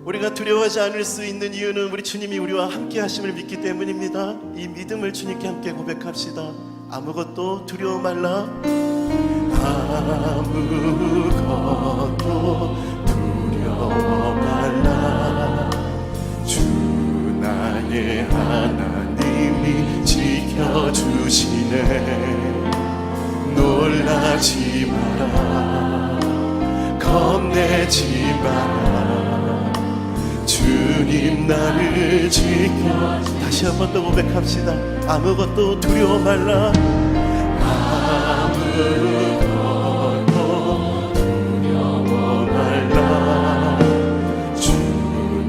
우리가 두려워하지 않을 수 있는 이유는 우리 주님이 우리와 함께 하심을 믿기 때문입니다. 이 믿음을 주님께 함께 고백합시다. 아무것도 두려워 말라. 아무것도 두려워 말라. 주 나의 하나님이 지켜주시네. 놀라지 마라. 겁내지 마라. 주님 나를 지켜. 다시 한 번 더 고백합시다. 아무것도 두려워 말라. 아무것도 두려워 말라. 주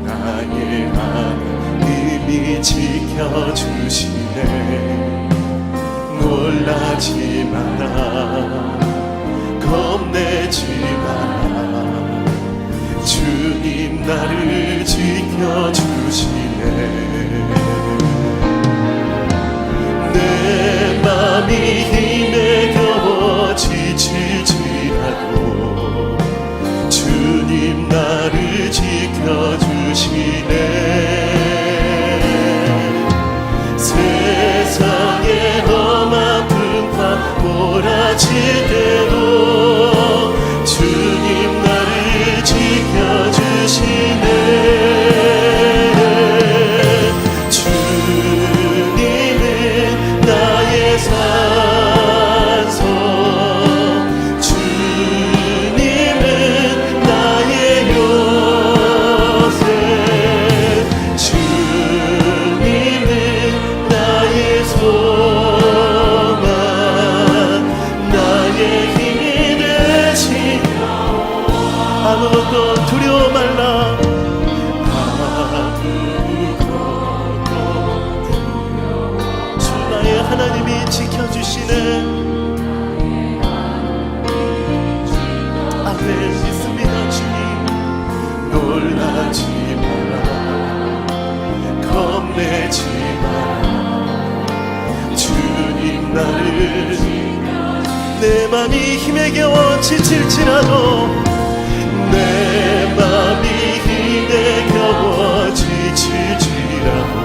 나의 하나님이 지켜주시네. 놀라지 마라. 겁내지 마라. 주님 나를 지켜주시네. 내 맘이 힘에 겨워 지칠지라도 주님 나를 지켜주시네. 세상에 험한 풍파 몰아칠 때도 주님 나를 지켜주시네. 주님은 나의 산소. 주님은 나의 요새. 주님은 나의 소망. 나의 힘이 되시. 아무것도 두려워 말라. 주 나의 하나님이 지켜주시네. 아멘. 믿습니다. 주님 놀라지 마라. 겁내지 마라. 주님 나를. 내 맘이 힘에 겨워 지칠지라도 내 맘이 힘에 겨워 지칠지라도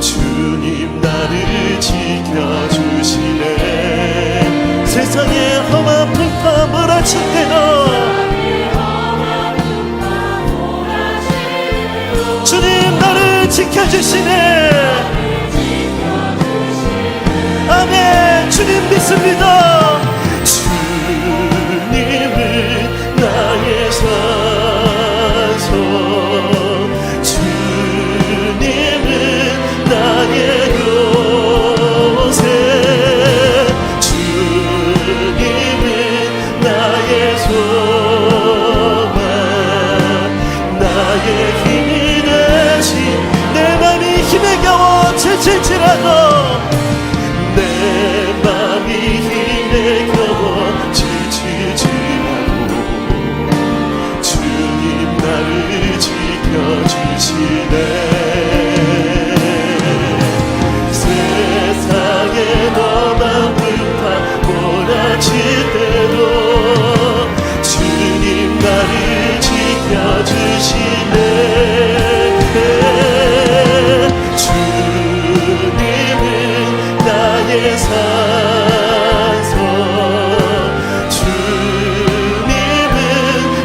주님 나를 지켜주시네. 세상에 험한 풍파 몰아칠 때도 주님 나를 지켜주시네. 아멘. 주님 믿습니다. 주님은 나의 산소. 주님은 나의 요새. 주님은 나의 소망. 나의 힘이 되시. 내 맘이 힘에 겨워 지칠지라도 내 맘이 힘에 겨워 지칠지라도 주님 나를 지켜주시네. 세상에 너만 불파 몰아칠 때도 주님 나를 지켜주시네. 주님은 나의 산소. 주님은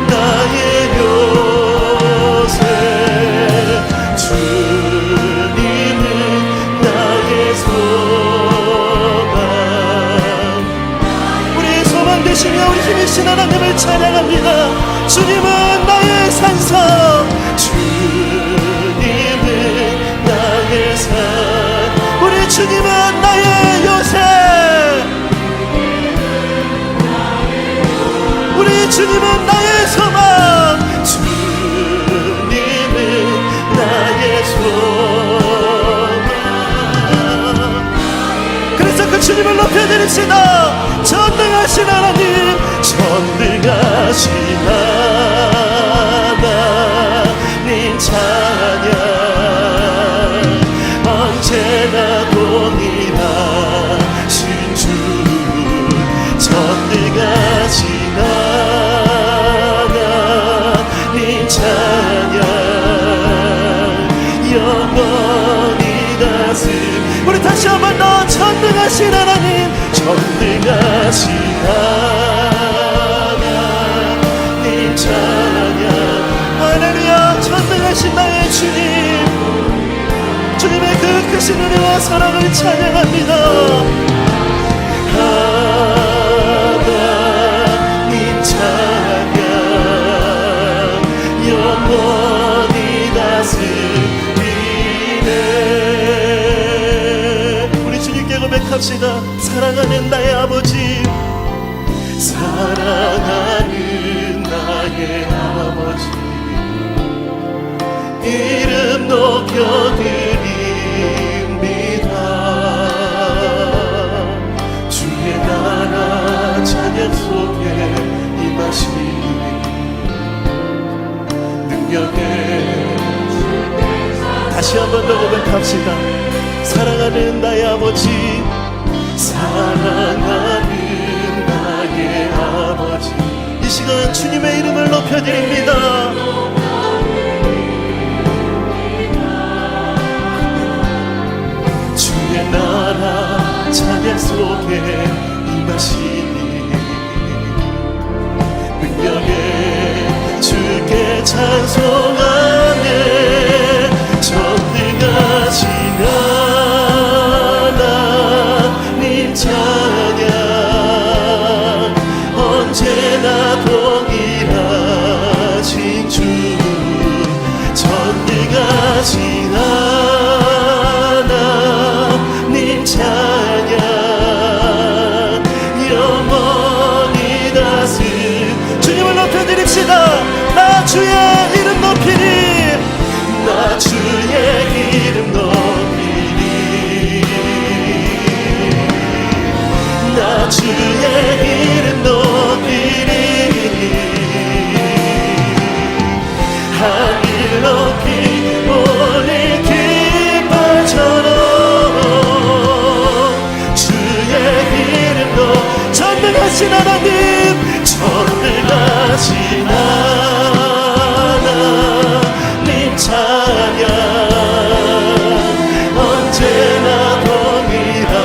나의 요새. 주님은 나의 소망. 우리의 소망 되시며 우리 힘이신 하나님을 찬양합니다. 주님은 나의 산소. 주님은 나의 산. 우리 주님은 나의 요새. 우리 주님은 나의 소망. 주님은 나의 소망. 그래서 그 주님을 높여드립시다. 전능하신 하나님. 전능하신 하나님 찬양. 언제나 동일하신 주. 전능하신 하나님 찬양. 영원히 다스. 우리 다시 한번 더 전능하신 하나님, 전능하신 하나님 찬양. 할렐루야. 전능하신 나의 주님, 주님의 그 크신 은혜와 사랑을 찬양합니다. 하나님 찬양, 영원히 다스리네. 우리 주님께 고백합시다. 사랑하는 나의 아버지, 사랑하는 나의 아버지, 이름 높여드립니다. 주의 나라 찬양 속에 임하시니 능력에. 다시 한 번 더 고백합시다. 사랑하는 나의 아버지, 사랑하는 나의 아버지, 이 시간 주님의 이름을 높여드립니다. 주의 나라 찬양 속에 임하시니 능력에 주께 찬송하네. 전능하신 하나님 찬양, 언제나 동일하신 주, 전능하신 하나님 찬양, 영원히 다스. 주님을 높여드립시다. 나 주의 이름 높이리, 나 주의 이름 높이리, 나 주의 이름 높이리. 하늘 높이 올린 깃발처럼 주의 이름도. 전능하신 하나님, 전능하신 하나님 찬양, 언제나 동일하신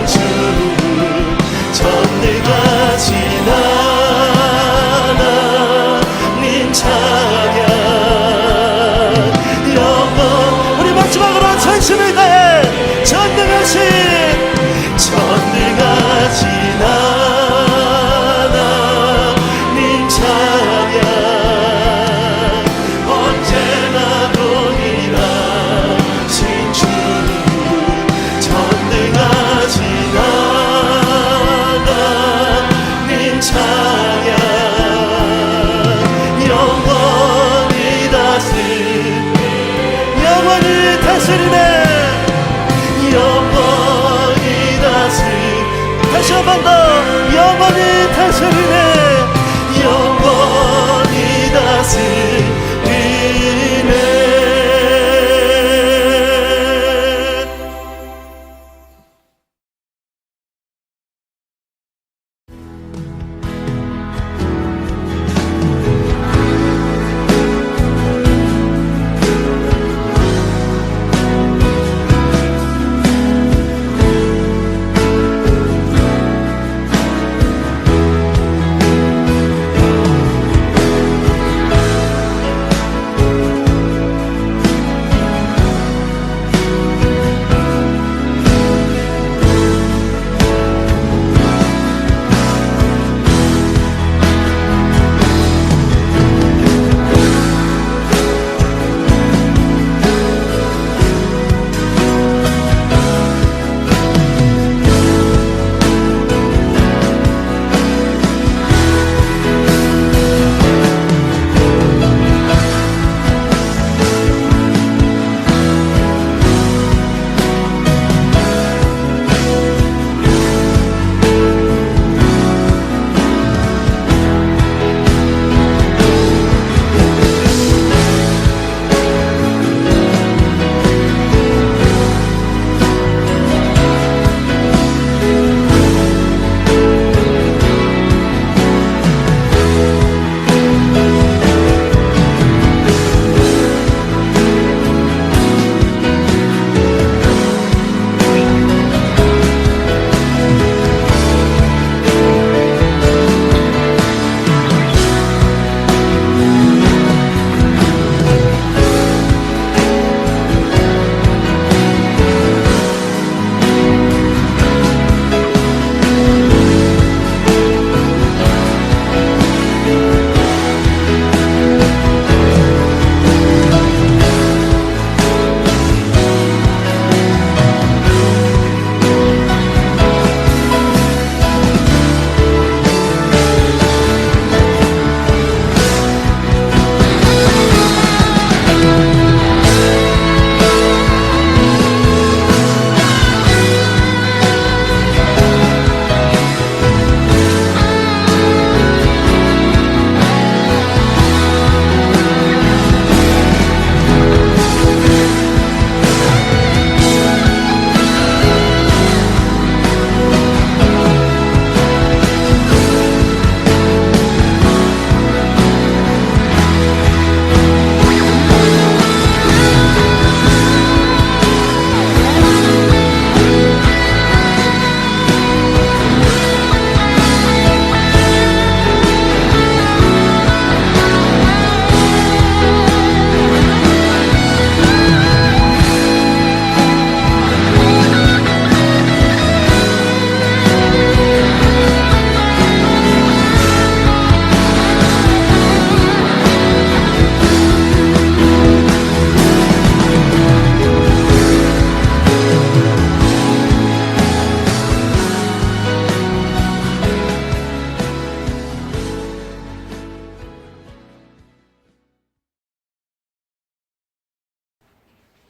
주, 전능하신 하나님 찬양, 영원. 우리 마지막으로 전심을 다해 전능하신 하나님 찬양, 언제나 동일하신 주, 전능하신 하나님 찬양, 영원히 다스리네. 영원히 다스리네. 다시 한 번 더. 영원히 다스리네. 영원히 다스리네.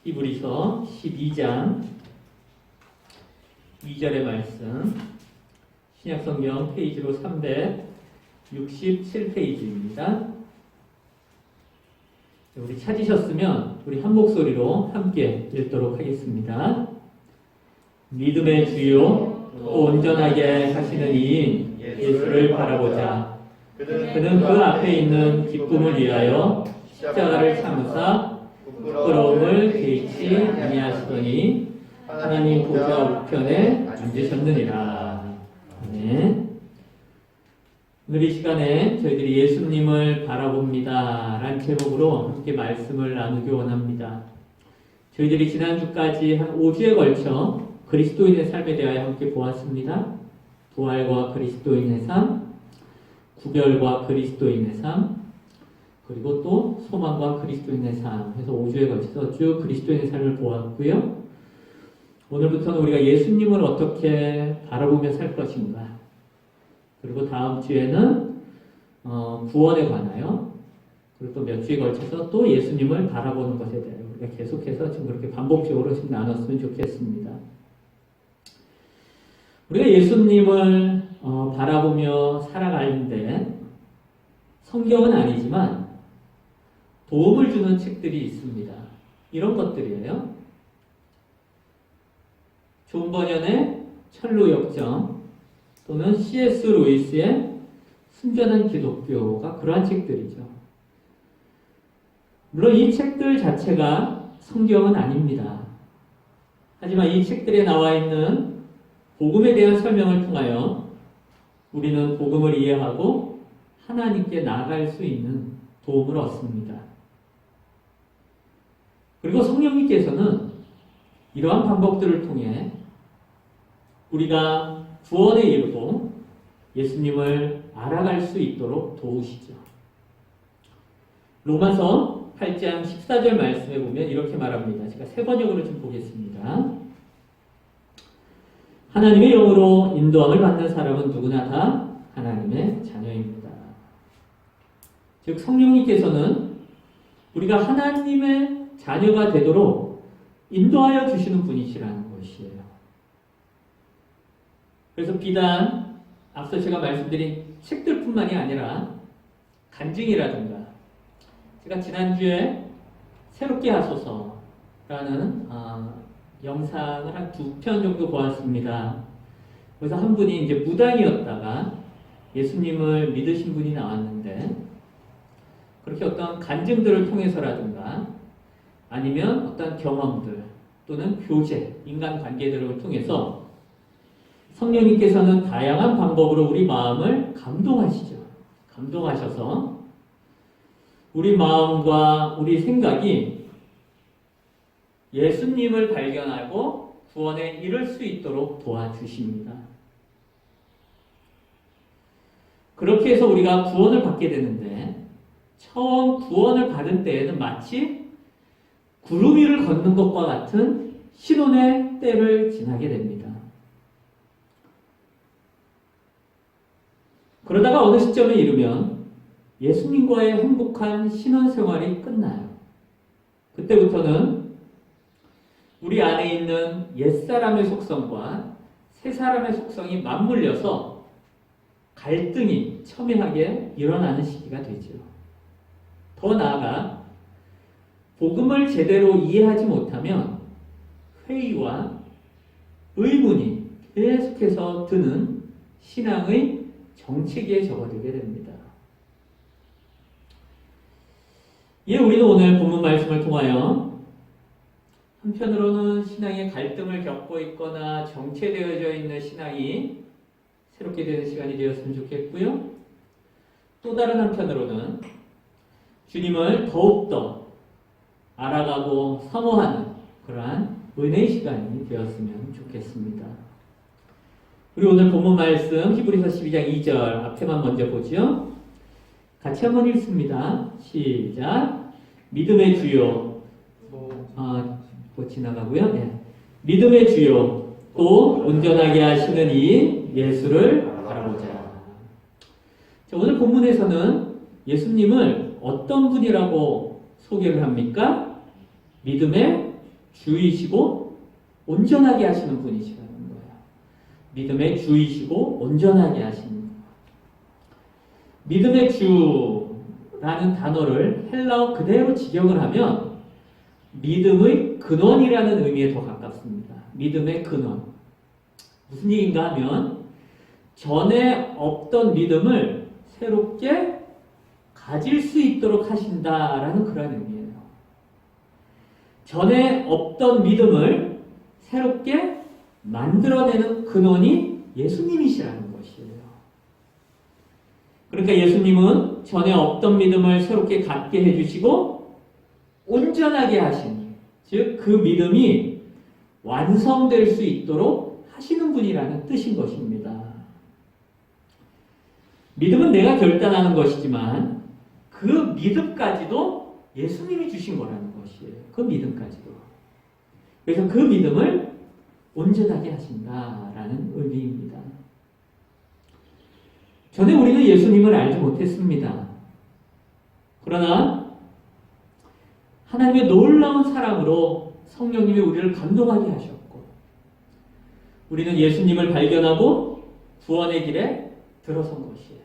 히브리서 12장 2절의 말씀, 신약성경 페이지로 367페이지입니다. 우리 찾으셨으면 우리 한 목소리로 함께 읽도록 하겠습니다. 믿음의 주요 또 온전하게 하시는 이인 예수를 바라보자. 그는 그 앞에 있는 기쁨을 위하여 십자가를 참으사 부끄러움을 개의치 아니하시더니 하나님 보좌 우편에 앉으셨느니라. 네. 오늘 이 시간에 저희들이 예수님을 바라봅니다 라는 제목으로 함께 말씀을 나누기 원합니다. 저희들이 지난주까지 한 5주에 걸쳐 그리스도인의 삶에 대하여 함께 보았습니다. 부활과 그리스도인의 삶, 구별과 그리스도인의 삶, 그리고 또 소망과 그리스도인의 삶 해서 5주에 걸쳐서 쭉 그리스도인의 삶을 보았고요. 오늘부터는 우리가 예수님을 어떻게 바라보며 살 것인가, 그리고 다음 주에는 구원에 관하여, 그리고 또 몇 주에 걸쳐서 또 예수님을 바라보는 것에 대하여 우리가 계속해서 지금 그렇게 반복적으로 좀 나눴으면 좋겠습니다. 우리가 예수님을 바라보며 살아가는데 성경은 아니지만 도움을 주는 책들이 있습니다. 이런 것들이에요. 존 버년의 철로역정 또는 C.S. 루이스의 순전한 기독교가 그러한 책들이죠. 물론 이 책들 자체가 성경은 아닙니다. 하지만 이 책들에 나와 있는 복음에 대한 설명을 통하여 우리는 복음을 이해하고 하나님께 나아갈 수 있는 도움을 얻습니다. 그리고 성령님께서는 이러한 방법들을 통해 우리가 구원에 이르고 예수님을 알아갈 수 있도록 도우시죠. 로마서 8장 14절 말씀에 보면 이렇게 말합니다. 제가 새 번역으로 좀 보겠습니다. 하나님의 영으로 인도함을 받는 사람은 누구나 다 하나님의 자녀입니다. 즉 성령님께서는 우리가 하나님의 자녀가 되도록 인도하여 주시는 분이시라는 것이에요. 그래서 비단 앞서 제가 말씀드린 책들뿐만이 아니라 간증이라든가, 제가 지난주에 새롭게 하소서라는 영상을 한 2편 정도 보았습니다. 그래서 한 분이 이제 무당이었다가 예수님을 믿으신 분이 나왔는데, 그렇게 어떤 간증들을 통해서라든가 아니면 어떤 경험들 또는 교제, 인간관계들을 통해서 성령님께서는 다양한 방법으로 우리 마음을 감동하시죠. 감동하셔서 우리 마음과 우리 생각이 예수님을 발견하고 구원에 이를 수 있도록 도와주십니다. 그렇게 해서 우리가 구원을 받게 되는데, 처음 구원을 받은 때에는 마치 구름 위를 걷는 것과 같은 신혼의 때를 지나게 됩니다. 그러다가 어느 시점에 이르면 예수님과의 행복한 신혼생활이 끝나요. 그때부터는 우리 안에 있는 옛사람의 속성과 새사람의 속성이 맞물려서 갈등이 첨예하게 일어나는 시기가 되죠. 더 나아가 복음을 제대로 이해하지 못하면 회의와 의문이 계속해서 드는 신앙의 정체기에 접어들게 됩니다. 예, 우리는 오늘 본문 말씀을 통하여 한편으로는 신앙의 갈등을 겪고 있거나 정체되어져 있는 신앙이 새롭게 되는 시간이 되었으면 좋겠고요. 또 다른 한편으로는 주님을 더욱더 알아가고 사모하는 그러한 은혜의 시간이 되었으면 좋겠습니다. 우리 오늘 본문 말씀 히브리서 12장 2절 앞에만 먼저 보죠. 같이 한번 읽습니다. 시작. 믿음의 주요, 지나가고요. 네. 믿음의 주요 또 온전하게 하시는 이 예수를 바라보자. 자, 오늘 본문에서는 예수님을 어떤 분이라고 소개를 합니까? 믿음의 주이시고 온전하게 하시는 분이시라는 거예요. 믿음의 주이시고 온전하게 하시는 분. 믿음의 주라는 단어를 헬라어 그대로 직역을 하면 믿음의 근원이라는 의미에 더 가깝습니다. 믿음의 근원. 무슨 얘기인가 하면 전에 없던 믿음을 새롭게 가질 수 있도록 하신다라는 그런 의미예요. 전에 없던 믿음을 새롭게 만들어내는 근원이 예수님이시라는 것이에요. 그러니까 예수님은 전에 없던 믿음을 새롭게 갖게 해주시고 온전하게 하신, 즉 그 믿음이 완성될 수 있도록 하시는 분이라는 뜻인 것입니다. 믿음은 내가 결단하는 것이지만 그 믿음까지도 예수님이 주신 거라는 것이에요. 그 믿음까지도. 그래서 그 믿음을 온전하게 하신다라는 의미입니다. 전에 우리는 예수님을 알지 못했습니다. 그러나 하나님의 놀라운 사랑으로 성령님이 우리를 감동하게 하셨고 우리는 예수님을 발견하고 구원의 길에 들어선 것이에요.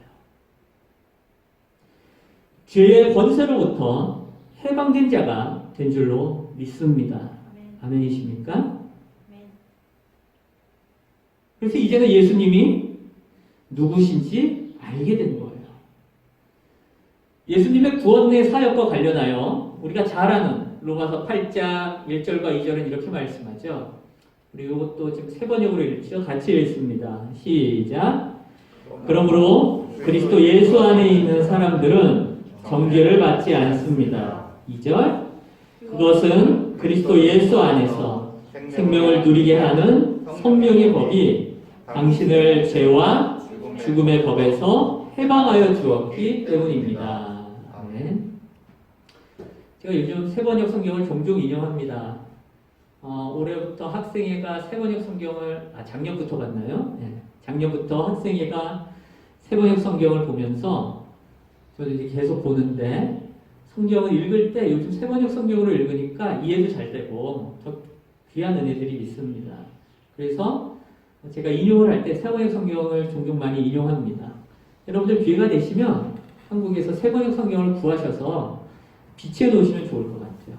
죄의 권세로부터 해방된 자가 된 줄로 믿습니다. 아멘이십니까? 그래서 이제는 예수님이 누구신지 알게 된 거예요. 예수님의 구원의 사역과 관련하여 우리가 잘 아는 로마서 8장 1절과 2절은 이렇게 말씀하죠. 그리고 또 지금 세 번역으로 읽죠. 같이 읽습니다. 시작. 그러므로 그리스도 예수 안에 있는 사람들은 정죄를 받지 않습니다. 2절. 그것은 그리스도 예수 안에서 생명을 누리게 하는 성령의 법이 당신을 죄와 죽음의 법에서 해방하여 주었기 때문입니다. 아멘. 제가 요즘 세번역 성경을 종종 인용합니다. 올해부터 학생회가 세번역 성경을 작년부터 봤나요? 네. 작년부터 학생회가 세번역 성경을 보면서 저도 이제 계속 보는데 성경을 읽을 때 요즘 세번역 성경으로 읽으니까 이해도 잘 되고 더 귀한 은혜들이 있습니다. 그래서 제가 인용을 할 때 세번역 성경을 종종 많이 인용합니다. 여러분들 기회가 되시면 한국에서 세번역 성경을 구하셔서 비치해 놓으시면 좋을 것 같아요.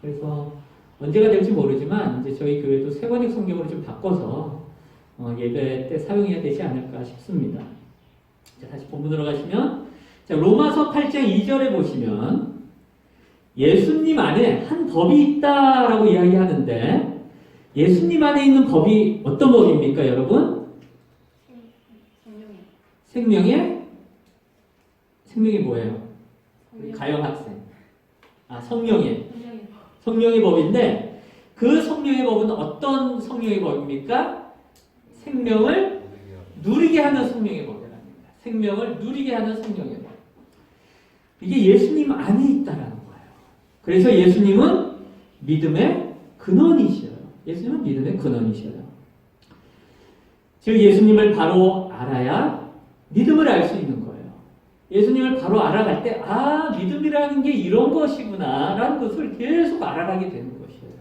그래서 언제가 될지 모르지만 이제 저희 교회도 세번역 성경으로 좀 바꿔서 예배 때 사용해야 되지 않을까 싶습니다. 자, 다시 본문으로 가시면 자, 로마서 8장 2절에 보시면 예수님 안에 한 법이 있다라고 이야기하는데 예수님 안에 있는 법이 어떤 법입니까, 여러분? 생명의 뭐예요? 가영 학생. 성령의 법인데 그 성령의 법은 어떤 성령의 법입니까? 생명을 누리게 하는 성령의 법이랍니다. 생명을 누리게 하는 성령의 법. 이게 예수님 안에 있다라는 거예요. 그래서 예수님은 믿음의 근원이셔요. 예수님은 믿음의 근원이셔요. 즉 예수님을 바로 알아야 믿음을 알 수 있는 거예요. 예수님을 바로 알아갈 때 믿음이라는 게 이런 것이구나 라는 것을 계속 알아가게 되는 것이에요.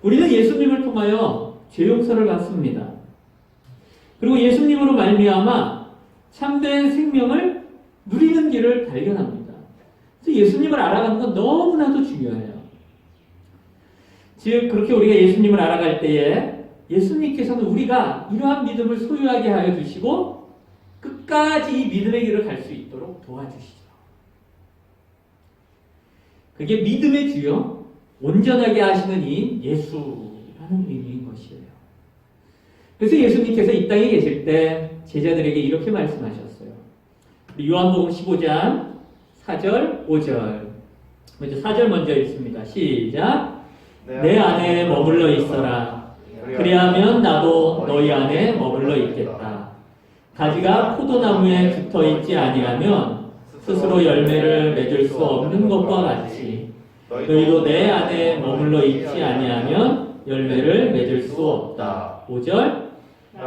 우리는 예수님을 통하여 죄 용서를 받습니다. 그리고 예수님으로 말미암아 참된 생명을 누리는 길을 발견합니다. 그래서 예수님을 알아가는 건 너무나도 중요해요. 즉 그렇게 우리가 예수님을 알아갈 때에 예수님께서는 우리가 이러한 믿음을 소유하게 하여 주시고 끝까지 이 믿음의 길을 갈 수 있도록 도와주시죠. 그게 믿음의 주요 온전하게 하시는 이 예수라는 의미인 것이에요. 그래서 예수님께서 이 땅에 계실 때 제자들에게 이렇게 말씀하셨어요. 요한복음 15장 4절 5절 먼저 4절 먼저 읽습니다. 시작. 내 안에 머물러 있어라. 그리하면 나도 너희 안에 머물러 있겠다. 가지가 포도나무에 붙어있지 아니하면 스스로 열매를 맺을 수 없는 것과 같이 너희도 내 안에 머물러 있지 아니하면 열매를 맺을 수 없다. 5절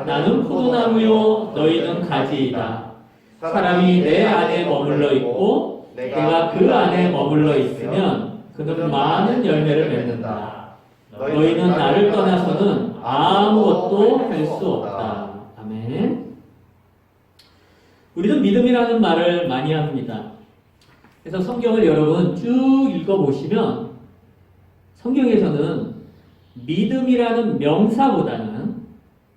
나는 포도나무요 너희는 가지이다. 사람이 내 안에 머물러 있고 내가 그 안에 머물러 있으면 그는 많은 열매를 맺는다. 너희는 나를 떠나서는 아무것도 할 수 없다. 아멘. 우리는 믿음이라는 말을 많이 합니다. 그래서 성경을 여러분 쭉 읽어보시면 성경에서는 믿음이라는 명사보다는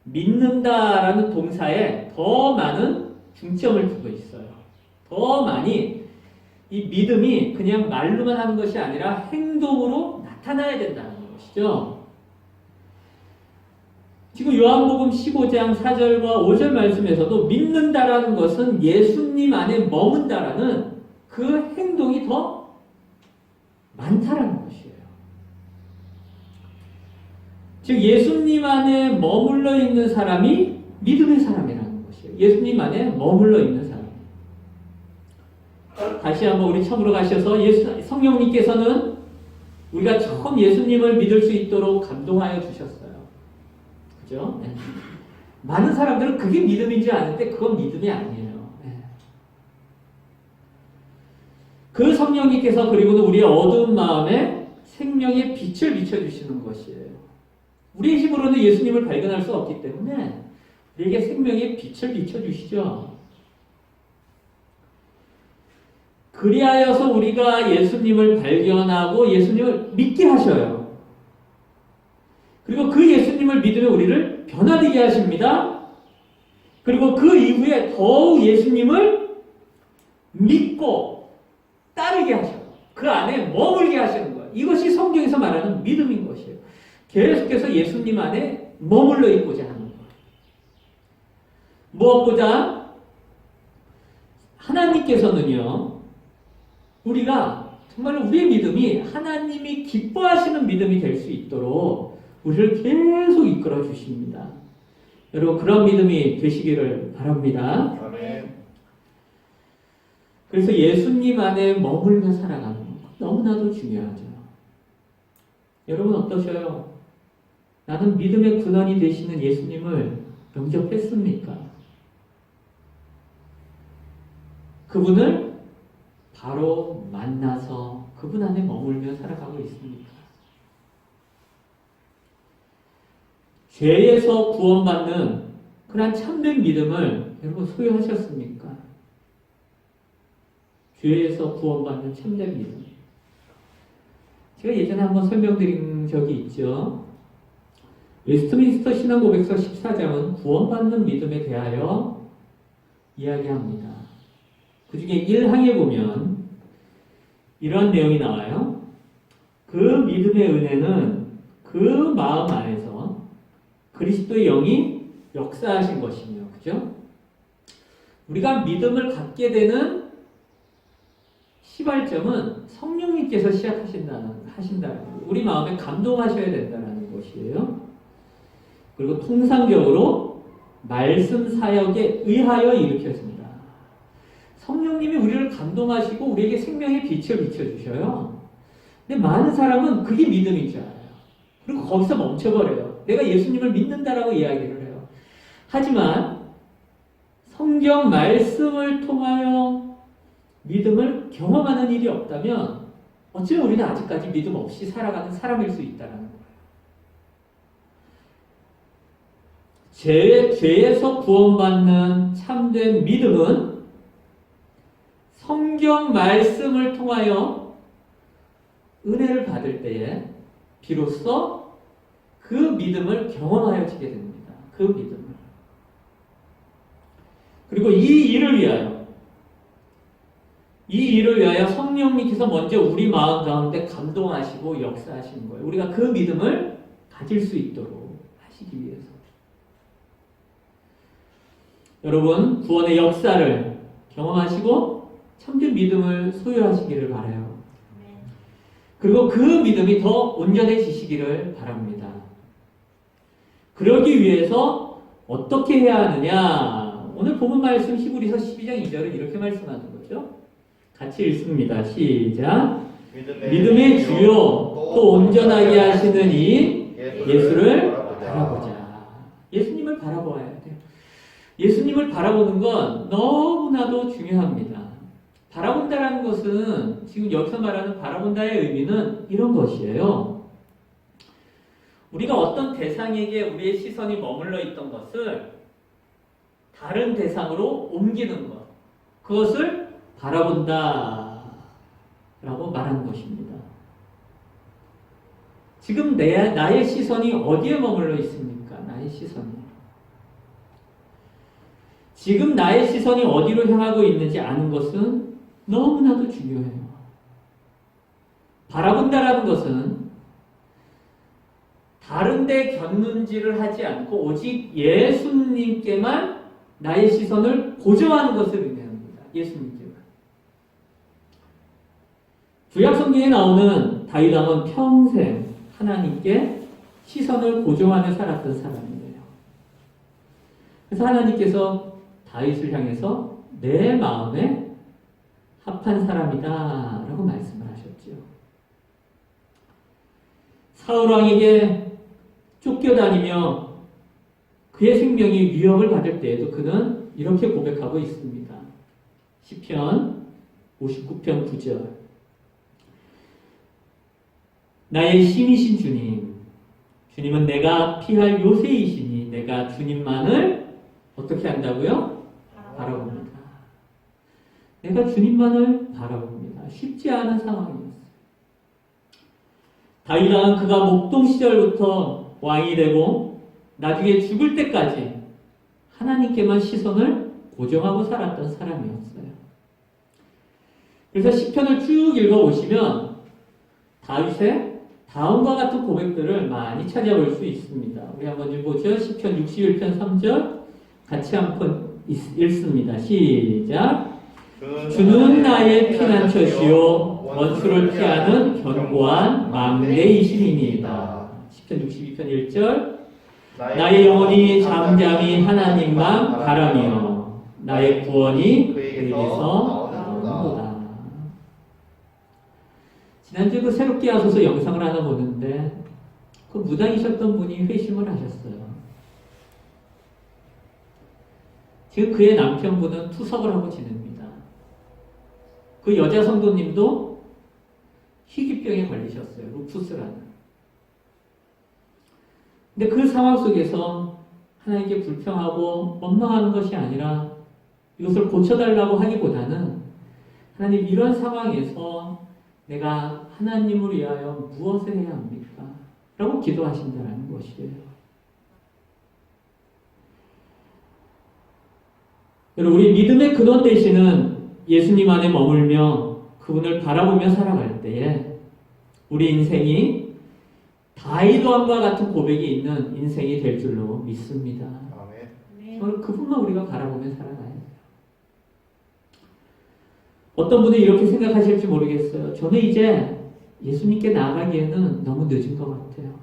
믿는다라는 동사에 더 많은 중점을 두고 있어요. 더 많이 이 믿음이 그냥 말로만 하는 것이 아니라 행동으로 나타나야 된다는 것이죠. 지금 요한복음 15장 4절과 5절 말씀에서도 믿는다라는 것은 예수님 안에 머문다라는 그 행동이 더 많다라는 것이에요. 즉 예수님 안에 머물러 있는 사람이 믿음의 사람이라는 것이에요. 예수님 안에 머물러 있는 사람. 다시 한번 우리 처음으로 가셔서 성령님께서는 우리가 처음 예수님을 믿을 수 있도록 감동하여 주셨어요. 그죠? 네. 많은 사람들은 그게 믿음인지 아는데 그건 믿음이 아니에요. 네. 그 성령님께서 그리고는 우리의 어두운 마음에 생명의 빛을 비춰주시는 것이에요. 우리의 힘으로는 예수님을 발견할 수 없기 때문에 우리에게 생명의 빛을 비춰주시죠. 그리하여서 우리가 예수님을 발견하고 예수님을 믿게 하셔요. 그리고 그 예수님을 믿으면 우리를 변화되게 하십니다. 그리고 그 이후에 더욱 예수님을 믿고 따르게 하셔요. 그 안에 머물게 하시는 거예요. 이것이 성경에서 말하는 믿음인 것이에요. 계속해서 예수님 안에 머물러 있고자 하는 거예요. 무엇보다 하나님께서는요, 우리가 정말 우리의 믿음이 하나님이 기뻐하시는 믿음이 될 수 있도록 우리를 계속 이끌어 주십니다. 여러분 그런 믿음이 되시기를 바랍니다. 아멘. 그래서 예수님 안에 머물며 살아가는 것 너무나도 중요하죠. 여러분 어떠셔요? 나는 믿음의 근원이 되시는 예수님을 영접했습니까? 그분을 바로 만나서 그분 안에 머물며 살아가고 있습니까? 죄에서 구원받는 그런 참된 믿음을 여러분 소유하셨습니까? 죄에서 구원받는 참된 믿음. 제가 예전에 한번 설명드린 적이 있죠. 웨스트민스터 신앙고백서 14장은 구원받는 믿음에 대하여 이야기합니다. 그 중에 1항에 보면 이런 내용이 나와요. 그 믿음의 은혜는 그 마음 안에서 그리스도의 영이 역사하신 것이며, 그죠? 우리가 믿음을 갖게 되는 시발점은 성령님께서 하신다는 거예요. 우리 마음에 감동하셔야 된다는 것이에요. 그리고 통상적으로 말씀 사역에 의하여 일으켜집니다. 성령님이 우리를 감동하시고 우리에게 생명의 빛을 비춰주셔요. 근데 많은 사람은 그게 믿음인 줄 알아요. 그리고 거기서 멈춰버려요. 내가 예수님을 믿는다라고 이야기를 해요. 하지만 성경 말씀을 통하여 믿음을 경험하는 일이 없다면 어쩌면 우리는 아직까지 믿음 없이 살아가는 사람일 수 있다는 거예요. 죄에서 구원받는 참된 믿음은 성경 말씀을 통하여 은혜를 받을 때에 비로소 그 믿음을 경험하여지게 됩니다. 그 믿음을. 그리고 이 일을 위하여 성령님께서 먼저 우리 마음 가운데 감동하시고 역사하시는 거예요. 우리가 그 믿음을 가질 수 있도록 하시기 위해서. 여러분 구원의 역사를 경험하시고 참된 믿음을 소유하시기를 바라요. 그리고 그 믿음이 더 온전해지시기를 바랍니다. 그러기 위해서 어떻게 해야 하느냐? 오늘 본문 말씀 히브리서 12장 2절은 이렇게 말씀하는 거죠. 같이 읽습니다. 시작. 믿음의 주요 또 온전하게 하시는 이 예수를 바라보자. 예수님을 바라보아야 돼요. 예수님을 바라보는 건 너무나도 중요합니다. 바라본다라는 것은 지금 여기서 말하는 바라본다의 의미는 이런 것이에요. 우리가 어떤 대상에게 우리의 시선이 머물러 있던 것을 다른 대상으로 옮기는 것, 그것을 바라본다 라고 말하는 것입니다. 지금 나의 시선이 어디에 머물러 있습니까? 나의 시선이. 지금 나의 시선이 어디로 향하고 있는지 아는 것은 너무나도 중요해요. 바라본다라는 것은 다른 데 견눈질을 하지 않고 오직 예수님께만 나의 시선을 고정하는 것을 의미합니다. 예수님께만. 구약 성경에 나오는 다윗 왕은 평생 하나님께 시선을 고정하며 살았던 사람이에요. 그래서 하나님께서 다윗을 향해서 내 마음에 합한 사람이다 라고 말씀을 하셨죠. 사울 왕에게 쫓겨다니며 그의 생명이 위협을 받을 때에도 그는 이렇게 고백하고 있습니다. 시편 59편 9절. 나의 신이신 주님, 주님은 내가 피할 요새이시니 내가 주님만을 어떻게 한다고요? 바라봅니다. 내가 주님만을 바라봅니다. 쉽지 않은 상황이었어요. 다윗 왕은 그가 목동 시절부터 왕이 되고 나중에 죽을 때까지 하나님께만 시선을 고정하고 살았던 사람이었어요. 그래서 시편을 쭉 읽어보시면 다윗의 다음과 같은 고백들을 많이 찾아볼 수 있습니다. 우리 한번 읽어보죠. 시편 61편 3절 같이 한번 읽습니다. 시작. 주는 나의 피난처시요 원수를 피하는 견고한 망대이심이니이다. 시편 62편 1절. 나의 영혼이 잠잠히 하나님만 바라며 나의 구원이 그에게서 나오는도다. 지난주에 그 새롭게 하소서 영상을 하나 보는데 그 무당이셨던 분이 회심을 하셨어요. 지금 그의 남편분은 투석을 하고 지냅니다. 그 여자 성도님도 희귀병에 걸리셨어요. 루푸스라는. 근데 그 상황 속에서 하나님께 불평하고 원망하는 것이 아니라 이것을 고쳐달라고 하기보다는 하나님 이런 상황에서 내가 하나님을 위하여 무엇을 해야 합니까? 라고 기도하신다는 것이에요. 여러분, 우리 믿음의 근원 되시는 예수님 안에 머물며 그분을 바라보며 살아갈 때에 우리 인생이 다윗 왕과 같은 고백이 있는 인생이 될 줄로 믿습니다. 저는 그분만 우리가 바라보며 살아가야 돼요. 어떤 분은 이렇게 생각하실지 모르겠어요. 저는 이제 예수님께 나아가기에는 너무 늦은 것 같아요.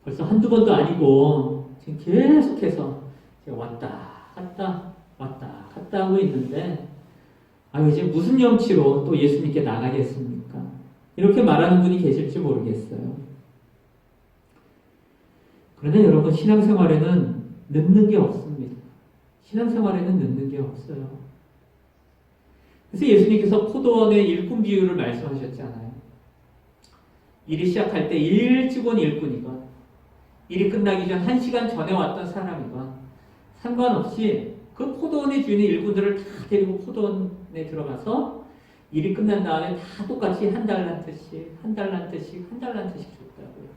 벌써 한두 번도 아니고 지금 계속해서 제가 왔다 갔다 하고 있는데 이제 무슨 염치로 또 예수님께 나가겠습니까? 이렇게 말하는 분이 계실지 모르겠어요. 그러나 여러분, 신앙생활에는 늦는 게 없습니다. 신앙생활에는 늦는 게 없어요. 그래서 예수님께서 포도원의 일꾼 비유를 말씀하셨잖아요. 일이 시작할 때 일찍 온 일꾼이건 일이 끝나기 전 1시간 전에 왔던 사람이건 상관없이 그 포도원의 주인의 일꾼들을 다 데리고 포도원에 들어가서 일이 끝난 다음에 다 똑같이 한 달란트씩 줬다고요.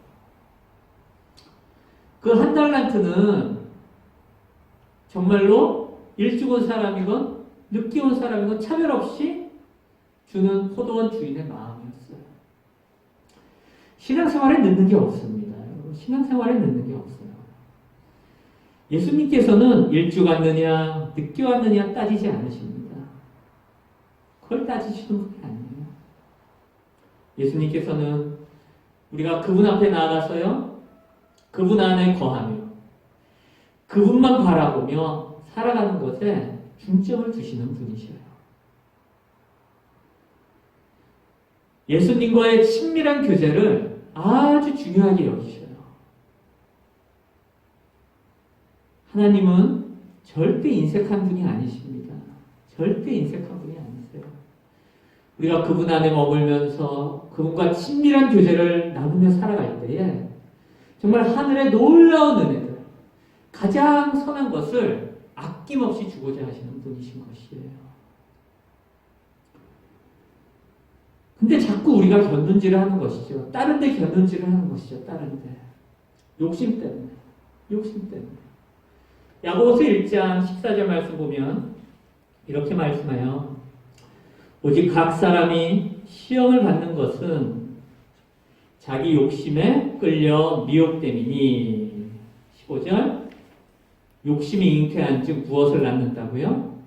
그 한 달란트는 정말로 일찍 온 사람이건 늦게 온 사람이건 차별 없이 주는 포도원 주인의 마음이었어요. 신앙생활에 늦는 게 없습니다. 신앙생활에 늦는 게 없어요. 예수님께서는 일찍 왔느냐 늦게 왔느냐 따지지 않으십니다. 그걸 따지시는 분이 아니에요. 예수님께서는 우리가 그분 앞에 나아가서요, 그분 안에 거하며 그분만 바라보며 살아가는 것에 중점을 두시는 분이셔요. 예수님과의 친밀한 교제를 아주 중요하게 여기셔요. 하나님은 절대 인색한 분이 아니십니다. 절대 인색한 분이 아니세요. 우리가 그분 안에 머물면서 그분과 친밀한 교제를 나누며 살아갈 때에 정말 하늘의 놀라운 은혜들, 가장 선한 것을 아낌없이 주고자 하시는 분이신 것이에요. 근데 자꾸 우리가 곁눈질을 하는 것이죠. 다른 데 곁눈질을 하는 것이죠. 다른 데. 욕심 때문에. 욕심 때문에. 야고보서 1장 14절 말씀 보면 이렇게 말씀해요. 오직 각 사람이 시험을 받는 것은 자기 욕심에 끌려 미혹됨이니. 15절. 욕심이 잉태한 즉 무엇을 낳는다고요?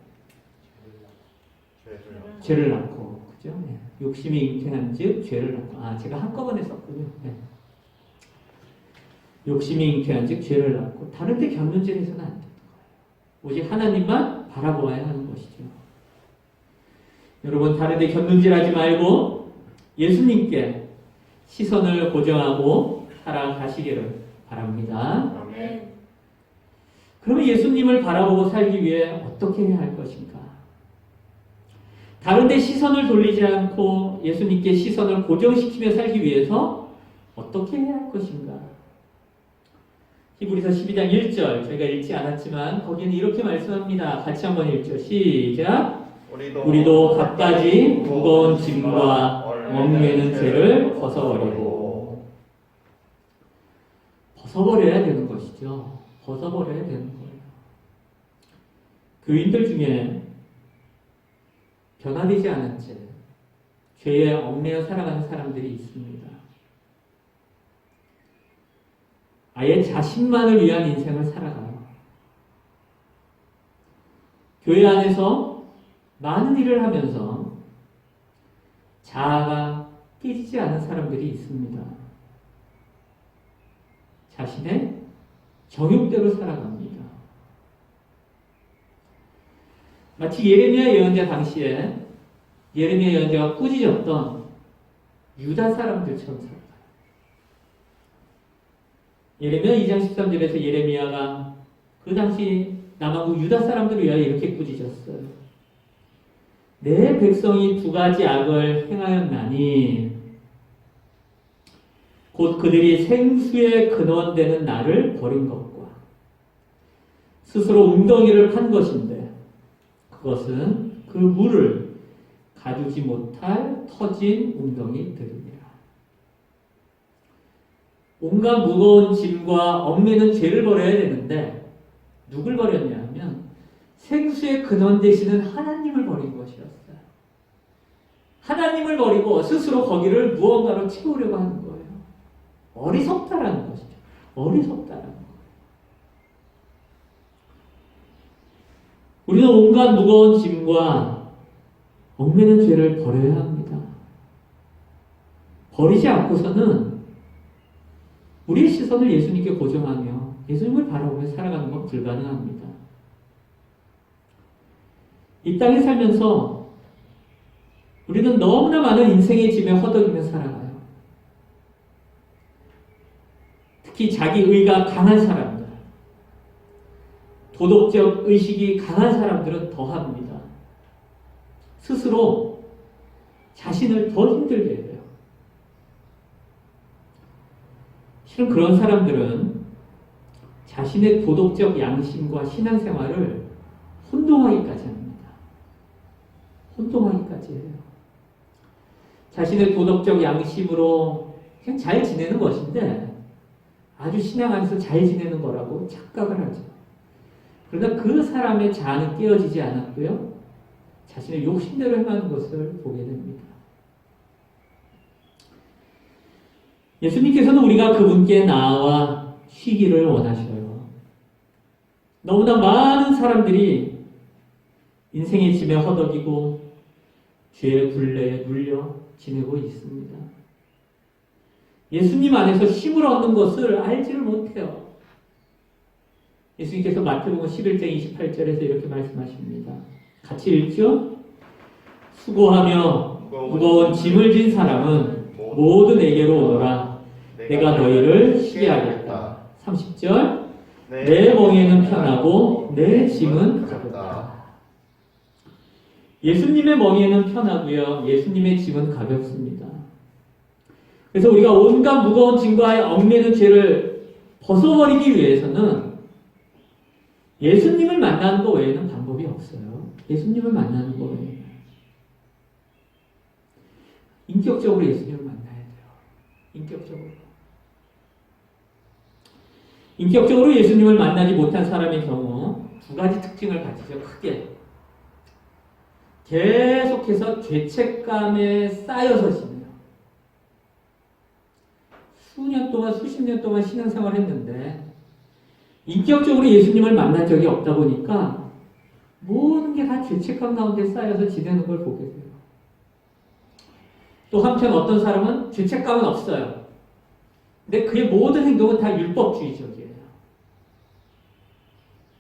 죄를 낳고. 그죠? 네. 욕심이 잉태한 즉 죄를 낳고. 제가 한꺼번에 썼군요. 네. 욕심이 잉태한 즉 죄를 낳고. 다른 데 곁눈질해서는 안 되는 거예요. 오직 하나님만 바라보아야 하는 것이죠. 여러분, 다른 데 곁눈질하지 말고 예수님께 시선을 고정하고 살아가시기를 바랍니다. 아멘. 그러면 예수님을 바라보고 살기 위해 어떻게 해야 할 것인가? 다른 데 시선을 돌리지 않고 예수님께 시선을 고정시키며 살기 위해서 어떻게 해야 할 것인가? 히브리서 12장 1절 저희가 읽지 않았지만 거기는 이렇게 말씀합니다. 같이 한번 읽죠. 시작! 우리도 갖가지 무거운 짐과 얽매는 죄를 벗어버리고 벗어버려야 되는 것이죠. 벗어버려야 되는 거예요. 교인들 중에 변화되지 않은 채 죄에 얽매여 살아가는 사람들이 있습니다. 아예 자신만을 위한 인생을 살아가요. 교회 안에서 많은 일을 하면서 자아가 깨지지 않은 사람들이 있습니다. 자신의 정욕대로 살아갑니다. 마치 예레미야 예언자 당시에 예레미야 예언자가 꾸짖었던 유다 사람들처럼 살아가요. 예레미야 2장 13절에서 예레미야가 그 당시 남한국 유다 사람들을 위하여 이렇게 꾸짖었어요. 내 백성이 두 가지 악을 행하였나니 곧 그들이 생수의 근원되는 나를 버린 것과 스스로 웅덩이를 판 것인데 그것은 그 물을 가두지 못할 터진 웅덩이들이니라. 온갖 무거운 짐과 얽매는 죄를 버려야 되는데 누굴 버렸냐 하면 생수의 근원 되시는 하나님을 버린 것이었어요. 하나님을 버리고 스스로 거기를 무언가로 채우려고 하는 거예요. 어리석다라는 것이죠. 어리석다라는 거예요. 우리는 온갖 무거운 짐과 얽매는 죄를 버려야 합니다. 버리지 않고서는 우리의 시선을 예수님께 고정하며 예수님을 바라보며 살아가는 건 불가능합니다. 이 땅에 살면서 우리는 너무나 많은 인생의 짐에 허덕이며 살아가요. 특히 자기 의가 강한 사람들, 도덕적 의식이 강한 사람들은 더합니다. 스스로 자신을 더 힘들게 해요. 실은 그런 사람들은 자신의 도덕적 양심과 신앙생활을 혼동하기까지 합니다. 혼동하기까지 해요. 자신의 도덕적 양심으로 그냥 잘 지내는 것인데 아주 신앙 안에서 잘 지내는 거라고 착각을 하죠. 그러나 그 사람의 자아는 깨어지지 않았고요. 자신의 욕심대로 행하는 것을 보게 됩니다. 예수님께서는 우리가 그분께 나아와 쉬기를 원하셔요. 너무나 많은 사람들이 인생의 짐에 허덕이고 죄의 굴레에 눌려 지내고 있습니다. 예수님 안에서 쉼을 얻는 것을 알지를 못해요. 예수님께서 마태복음 11장 28절에서 이렇게 말씀하십니다. 같이 읽죠? 수고하며 무거운 짐을 진 사람은 모두 내게로 오너라. 내가 너희를 쉬게 하겠다. 30절 내 멍에는 편하고 내 짐은 가볍다. 예수님의 멍에는 편하고요. 예수님의 짐은 가볍습니다. 그래서 우리가 온갖 무거운 짐과 얽매는 죄를 벗어버리기 위해서는 예수님을 만나는 것 외에는 방법이 없어요. 예수님을 만나는 것 외에는. 인격적으로 예수님을 만나야 돼요. 인격적으로. 인격적으로 예수님을 만나지 못한 사람의 경우 두 가지 특징을 가지죠. 크게. 계속해서 죄책감에 쌓여서 지내요. 수년 동안, 수십 년 동안 신앙생활을 했는데 인격적으로 예수님을 만난 적이 없다 보니까 모든 게 다 죄책감 가운데 쌓여서 지내는 걸 보게 돼요. 또 한편 어떤 사람은 죄책감은 없어요. 근데 그의 모든 행동은 다 율법주의적이에요.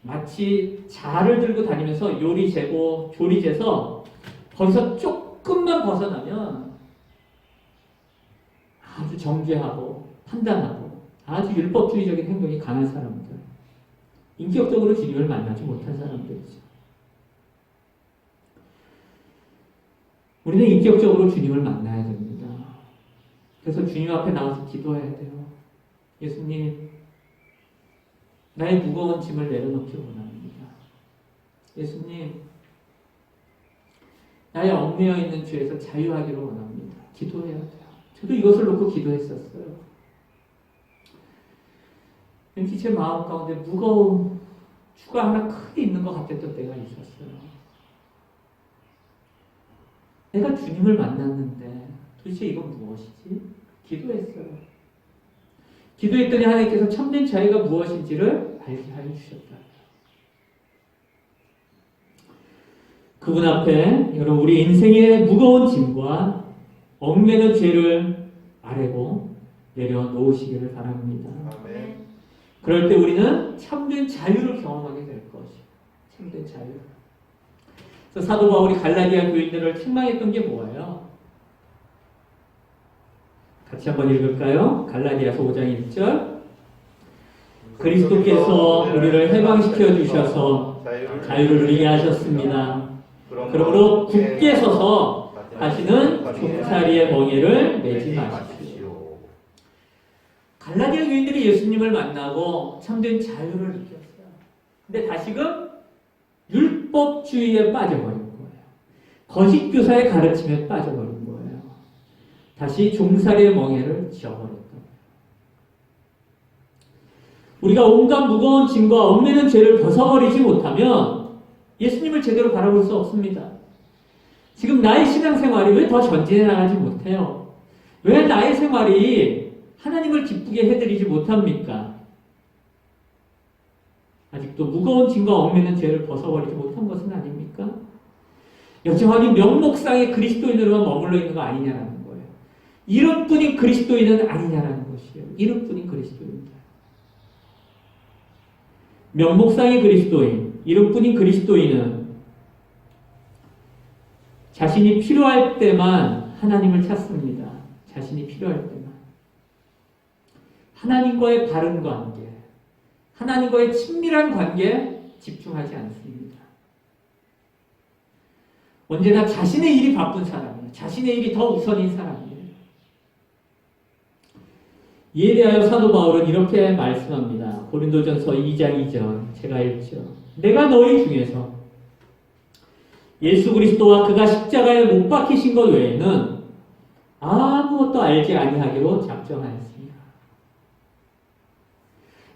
마치 자를 들고 다니면서 요리 재고 조리 재서 거기서 조금만 벗어나면 아주 정죄하고 판단하고 아주 율법주의적인 행동이 강한 사람들, 인격적으로 주님을 만나지 못한 사람들이죠. 우리는 인격적으로 주님을 만나야 됩니다. 그래서 주님 앞에 나와서 기도해야 돼요. 예수님, 나의 무거운 짐을 내려놓기 원합니다. 예수님, 나의 얽매여 있는 죄에서 자유하기를 원합니다. 기도해야 돼요. 저도 이것을 놓고 기도했었어요. 왠지 제 마음 가운데 무거운 주가 하나 크게 있는 것 같았던 때가 있었어요. 내가 주님을 만났는데 도대체 이건 무엇이지? 기도했어요. 기도했더니 하나님께서 참된 자유가 무엇인지를 알게 하여 주셨다. 그분 앞에 여러분 우리 인생의 무거운 짐과 얽매는 죄를 아래고 내려놓으시기를 바랍니다. 아멘. 그럴 때 우리는 참된 자유를 경험하게 될 것이에요. 참된 자유. 그래서 사도 바울이 갈라디아 교인들을 책망했던 게 뭐예요? 같이 한번 읽을까요? 갈라디아서 5장 1절. 그리스도께서 우리를 해방시켜 주셔서 자유를 누리게 하셨습니다. 그러므로 굳게 서서 다시는 종살이의 멍에를 매지 마십시오. 갈라디아 교인들이 예수님을 만나고 참된 자유를 느꼈어요. 근데 다시금 율법주의에 빠져버린 거예요. 거짓 교사의 가르침에 빠져버린 거예요. 다시 종살이의 멍에를 지어버렸던 거예요. 우리가 온갖 무거운 짐과 얽매는 죄를 벗어버리지 못하면 예수님을 제대로 바라볼 수 없습니다. 지금 나의 신앙생활이 왜 더 전진해 나가지 못해요? 왜 나의 생활이 하나님을 기쁘게 해드리지 못합니까? 아직도 무거운 짐과 얽매는 죄를 벗어버리지 못한 것은 아닙니까? 여전히 명목상의 그리스도인으로만 머물러 있는 거 아니냐라는 거예요. 이름뿐인 그리스도인은 아니냐라는 것이에요. 이름뿐인 그리스도인이다. 명목상의 그리스도인, 이름뿐인 그리스도인은 자신이 필요할 때만 하나님을 찾습니다. 자신이 필요할 때만. 하나님과의 바른 관계, 하나님과의 친밀한 관계에 집중하지 않습니다. 언제나 자신의 일이 바쁜 사람이에요. 자신의 일이 더 우선인 사람이에요. 이에 대하여 사도 바울은 이렇게 말씀합니다. 고린도전서 2장 2절 제가 읽죠. 내가 너희 중에서 예수 그리스도와 그가 십자가에 못 박히신 것 외에는 아무것도 알지 아니하기로 작정하였습니다.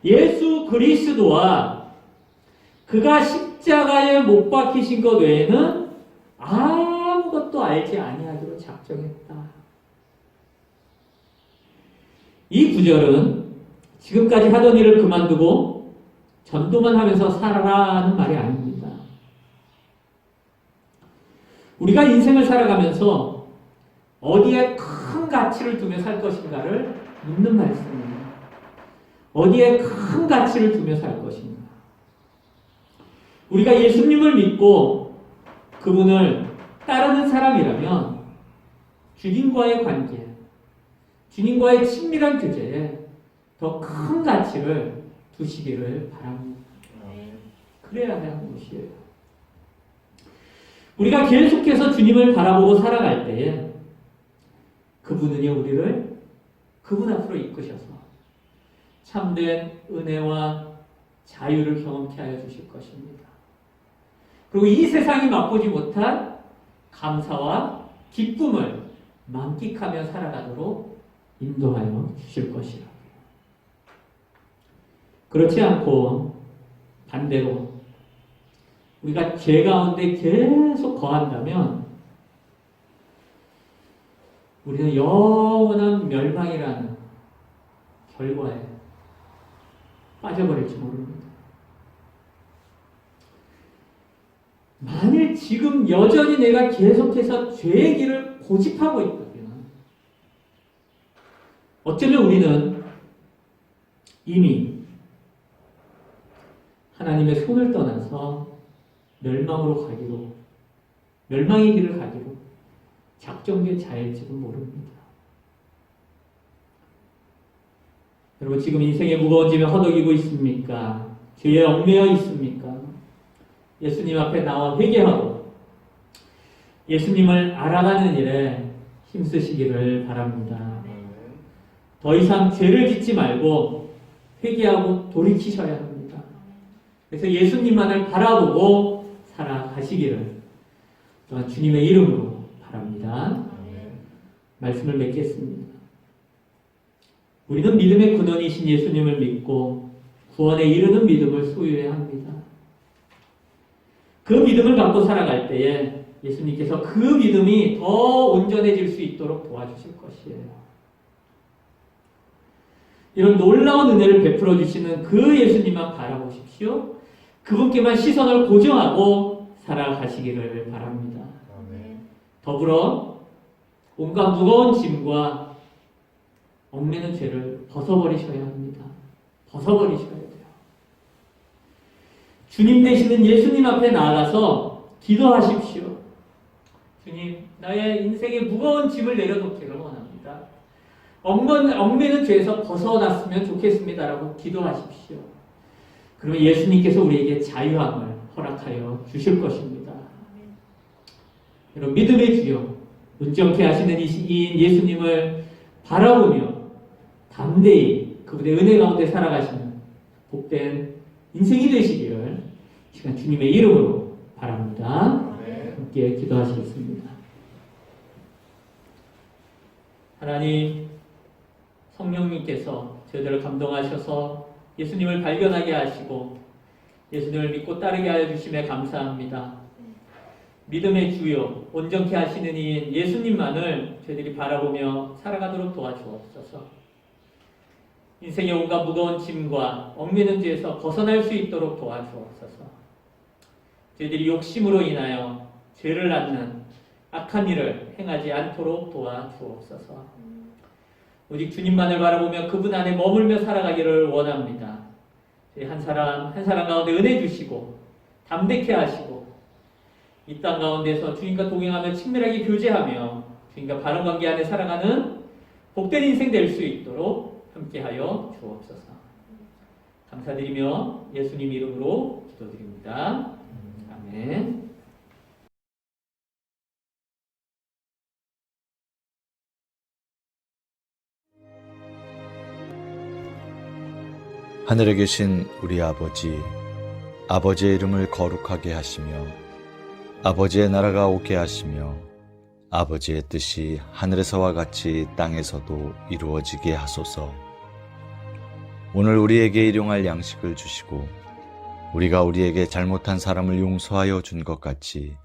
예수 그리스도와 그가 십자가에 못 박히신 것 외에는 아무것도 알지 아니하기로 작정했다. 이 구절은 지금까지 하던 일을 그만두고 전도만 하면서 살아라는 말이 아닙니다. 우리가 인생을 살아가면서 어디에 큰 가치를 두며 살 것인가를 묻는 말씀이에요. 어디에 큰 가치를 두며 살 것인가. 우리가 예수님을 믿고 그분을 따르는 사람이라면 주님과의 관계, 주님과의 친밀한 교제에 더 큰 가치를 두시기를 바랍니다. 그래야 하는 것이에요. 우리가 계속해서 주님을 바라보고 살아갈 때에 그분은요, 우리를 그분 앞으로 이끄셔서 참된 은혜와 자유를 경험케 하여 주실 것입니다. 그리고 이 세상이 맛보지 못한 감사와 기쁨을 만끽하며 살아가도록 인도하여 주실 것이라고요. 그렇지 않고 반대로 우리가 죄 가운데 계속 거한다면 우리는 영원한 멸망이라는 결과에 빠져버릴지 모릅니다. 만일 지금 여전히 내가 계속해서 죄의 길을 고집하고 있다면 어쩌면 우리는 이미 하나님의 손을 떠나서 멸망의 길을 가기로 작정된 자일지도 모릅니다. 여러분, 지금 인생의 무거운 짐에 허덕이고 있습니까? 죄에 얽매여 있습니까? 예수님 앞에 나와 회개하고 예수님을 알아가는 일에 힘쓰시기를 바랍니다. 더 이상 죄를 짓지 말고 회개하고 돌이키셔야 합니다. 그래서 예수님만을 바라보고 살아가시기를 또한 주님의 이름으로 바랍니다. 말씀을 맺겠습니다. 우리는 믿음의 근원이신 예수님을 믿고 구원에 이르는 믿음을 소유해야 합니다. 그 믿음을 갖고 살아갈 때에 예수님께서 그 믿음이 더 온전해질 수 있도록 도와주실 것이에요. 이런 놀라운 은혜를 베풀어 주시는 그 예수님만 바라보십시오. 그분께만 시선을 고정하고 살아가시기를 바랍니다. 더불어 온갖 무거운 짐과 얽매는 죄를 벗어버리셔야 합니다. 벗어버리셔야 돼요. 주님 되시는 예수님 앞에 나아가서 기도하십시오. 주님, 나의 인생의 무거운 짐을 내려놓기를 원합니다. 얽매는 죄에서 벗어났으면 좋겠습니다라고 기도하십시오. 그러면 예수님께서 우리에게 자유함을 허락하여 주실 것입니다. 여러분, 믿음의 주여, 온전케 하시는 이인 예수님을 바라보며 담대히 그분의 은혜 가운데 살아가시는 복된 인생이 되시기를 시간 주님의 이름으로 바랍니다. 함께 기도하시겠습니다. 하나님, 성령님께서 저희들을 감동하셔서 예수님을 발견하게 하시고 예수님을 믿고 따르게 하여 주심에 감사합니다. 믿음의 주요, 온전케 하시는 이인 예수님만을 저희들이 바라보며 살아가도록 도와주옵소서. 인생의 온갖 무거운 짐과 얽매는 죄에서 벗어날 수 있도록 도와주옵소서. 저희들이 욕심으로 인하여 죄를 낳는 악한 일을 행하지 않도록 도와주옵소서. 오직 주님만을 바라보며 그분 안에 머물며 살아가기를 원합니다. 저희 한 사람 한 사람 가운데 은혜 주시고 담대케 하시고 이 땅 가운데서 주님과 동행하며 친밀하게 교제하며 주님과 바른 관계 안에 살아가는 복된 인생 될 수 있도록 함께하여 주옵소서. 감사드리며 예수님 이름으로 기도드립니다. 아멘. 하늘에 계신 우리 아버지, 아버지의 이름을 거룩하게 하시며 아버지의 나라가 오게 하시며 아버지의 뜻이 하늘에서와 같이 땅에서도 이루어지게 하소서. 오늘 우리에게 일용할 양식을 주시고 우리가 우리에게 잘못한 사람을 용서하여 준 것 같이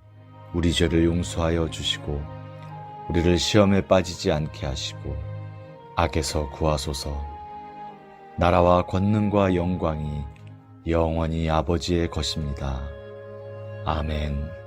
우리 죄를 용서하여 주시고 우리를 시험에 빠지지 않게 하시고 악에서 구하소서. 나라와 권능과 영광이 영원히 아버지의 것입니다. 아멘.